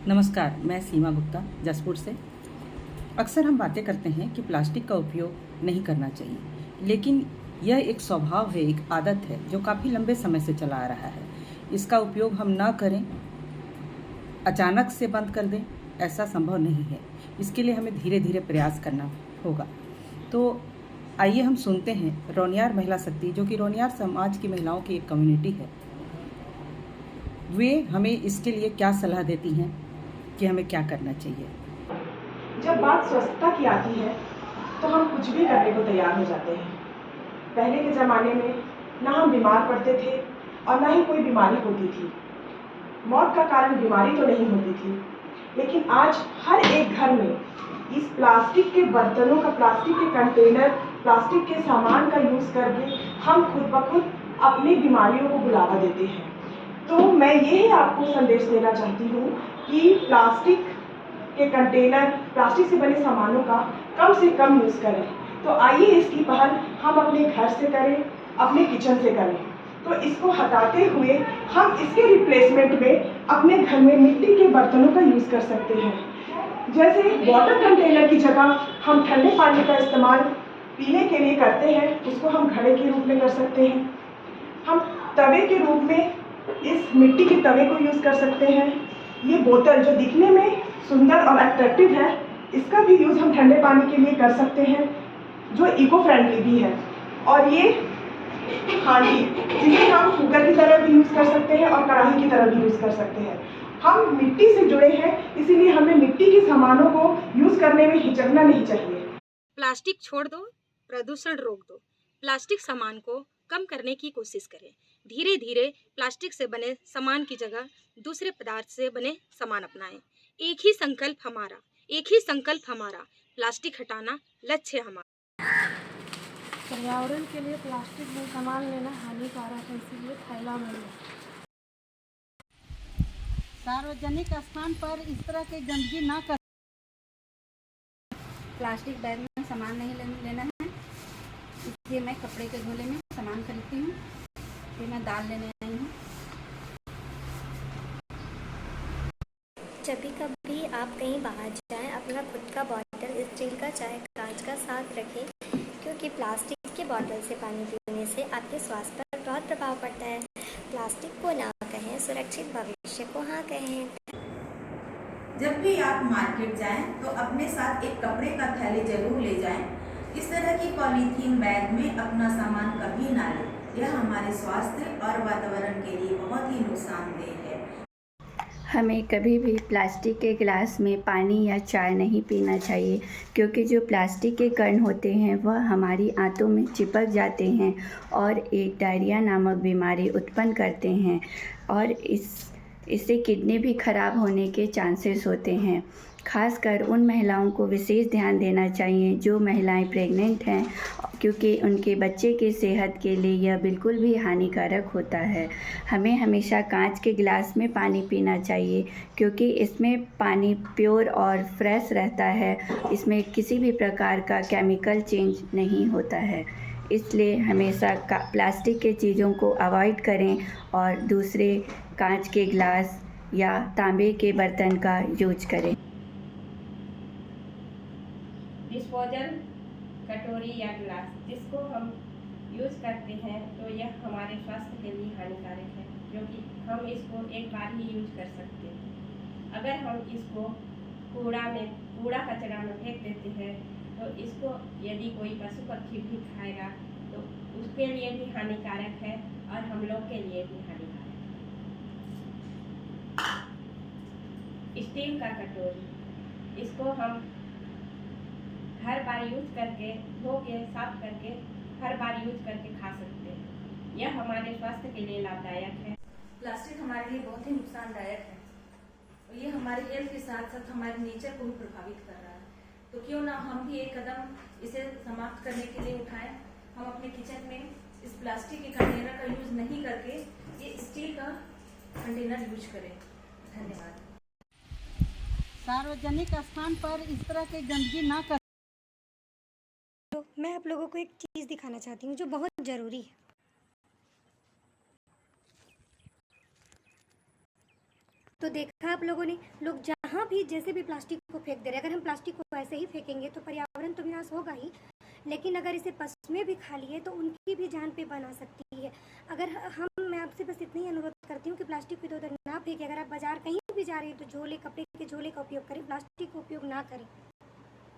नमस्कार, मैं सीमा गुप्ता जसपुर से। अक्सर हम बातें करते हैं कि प्लास्टिक का उपयोग नहीं करना चाहिए, लेकिन यह एक स्वभाव है, एक आदत है जो काफ़ी लंबे समय से चला आ रहा है। इसका उपयोग हम ना करें, अचानक से बंद कर दें, ऐसा संभव नहीं है। इसके लिए हमें धीरे धीरे प्रयास करना होगा। तो आइए हम सुनते हैं रोनियार महिला शक्ति, जो कि रोनियार समाज की महिलाओं की एक कम्युनिटी है, वे हमें इसके लिए क्या सलाह देती हैं कि हमें क्या करना चाहिए। जब बात स्वच्छता की आती है तो हम कुछ भी करने को तैयार हो जाते हैं। पहले के ज़माने में ना हम बीमार पड़ते थे और ना ही कोई बीमारी होती थी। मौत का कारण बीमारी तो नहीं होती थी, लेकिन आज हर एक घर में इस प्लास्टिक के बर्तनों का, प्लास्टिक के कंटेनर, प्लास्टिक के सामान का यूज़ करके हम खुद ब खुद अपनी बीमारियों को बुलावा देते हैं। तो मैं यही आपको संदेश देना चाहती हूँ कि प्लास्टिक के कंटेनर, प्लास्टिक से बने सामानों का कम से कम यूज़ करें। तो आइए इसकी पहल हम अपने घर से करें, अपने किचन से करें। तो इसको हटाते हुए हम इसके रिप्लेसमेंट में अपने घर में मिट्टी के बर्तनों का यूज़ कर सकते हैं। जैसे वाटर कंटेनर की जगह हम ठंडे पानी का इस्तेमाल पीने के लिए करते हैं, उसको हम घड़े के रूप में कर सकते हैं। हम तवे के रूप में इस मिट्टी के तवे को यूज़ कर सकते हैं। ये बोतल जो दिखने में सुंदर और अट्रैक्टिव है, इसका भी यूज़ हम ठंडे पानी के लिए कर सकते हैं, जो इको फ्रेंडली भी है। और ये हांडी, जिसे हम कुकर की तरह भी यूज़ कर सकते हैं और कढ़ाई की तरह भी यूज़ कर सकते हैं। हम मिट्टी से जुड़े हैं, इसीलिए हमें मिट्टी के सामानों को यूज़ करने में हिचकना नहीं चाहिए। प्लास्टिक छोड़ दो, प्रदूषण रोक दो। प्लास्टिक सामान को कम करने की कोशिश करें। धीरे धीरे प्लास्टिक से बने सामान की जगह दूसरे पदार्थ से बने सामान अपनाएं। एक ही संकल्प हमारा, एक ही संकल्प हमारा, प्लास्टिक हटाना लक्ष्य हमारा। पर्यावरण के लिए प्लास्टिक में सामान लेना हानिकारक है, इसलिए थैला में लें। सार्वजनिक स्थान पर इस तरह की गंदगी ना कर। प्लास्टिक बैग में सामान नहीं लेना है, इसलिए मैं कपड़े के झोले में सामान खरीदती हूँ। फिर मैं दाल लेने आई हूँ। जब भी कभी आप कहीं बाहर जाएं, अपना खुद का बॉटल स्टील का चाहे कांच का साथ रखें, क्योंकि प्लास्टिक के बॉटल से पानी पीने से आपके स्वास्थ्य पर बहुत प्रभाव पड़ता है। प्लास्टिक को ना कहें, सुरक्षित भविष्य को हाँ कहें। जब भी आप मार्केट जाएं तो अपने साथ एक कपड़े का थैले जरूर ले जाएं। इस तरह की पॉलीथीन बैग में अपना सामान कभी ना लें। यह हमारे स्वास्थ्य और वातावरण के लिए बहुत ही नुकसानदेह है। हमें कभी भी प्लास्टिक के गिलास में पानी या चाय नहीं पीना चाहिए, क्योंकि जो प्लास्टिक के कण होते हैं वह हमारी आंतों में चिपक जाते हैं और एक डायरिया नामक बीमारी उत्पन्न करते हैं और इससे किडनी भी खराब होने के चांसेस होते हैं। खासकर उन महिलाओं को विशेष ध्यान देना चाहिए जो महिलाएं प्रेग्नेंट हैं, क्योंकि उनके बच्चे की सेहत के लिए यह बिल्कुल भी हानिकारक होता है। हमें हमेशा कांच के गिलास में पानी पीना चाहिए, क्योंकि इसमें पानी प्योर और फ्रेश रहता है। इसमें किसी भी प्रकार का केमिकल चेंज नहीं होता है। इसलिए हमेशा प्लास्टिक के चीज़ों को अवॉइड करें और दूसरे कांच के गिलास या तांबे के बर्तन का यूज करें। डिस्पोजल कटोरी या गिलास जिसको हम यूज़ करते हैं तो यह हमारे स्वास्थ्य के लिए हानिकारक है, क्योंकि हम इसको एक बार ही यूज कर सकते हैं। अगर हम इसको कूड़ा कचरा में फेंक देते हैं तो इसको यदि कोई पशु पक्षी भी खाएगा तो उसके लिए भी हानिकारक है और हम लोग के लिए भी हानिकारक है। स्टील का कटोरी, इसको हम हर बार यूज करके, धो के साफ करके हर बार यूज करके खा सकते हैं। यह हमारे स्वास्थ्य के लिए लाभदायक है। प्लास्टिक हमारे लिए बहुत ही नुकसानदायक है और ये हमारी हेल्थ के साथ साथ हमारे नेचर को भी प्रभावित कर रहा है। तो क्यों ना हम भी एक कदम इसे समाप्त करने के लिए उठाएं। हम अपने किचन में इस प्लास्टिक के कंटेनर का यूज नहीं करके ये स्टील का कंटेनर यूज करें। धन्यवाद। सार्वजनिक स्थान पर इस तरह की गंदगी ना कर। तो मैं आप लोगों को एक चीज़ दिखाना चाहती हूँ जो बहुत ज़रूरी है। तो देखा आप लोगों ने, लोग जहाँ भी जैसे भी प्लास्टिक को फेंक दे रहे हैं। अगर हम प्लास्टिक को ऐसे ही फेंकेंगे तो पर्यावरण तो विनाश होगा ही, लेकिन अगर इसे पशुएं भी खा लिए तो उनकी भी जान पे बन आ सकती है। मैं आपसे बस इतना ही अनुरोध करती हूँ कि प्लास्टिक को इधर उधर ना फेंके। अगर आप बाजार कहीं भी जा रहे हैं तो झोले, कपड़े के झोले का उपयोग करें, प्लास्टिक का उपयोग ना करें।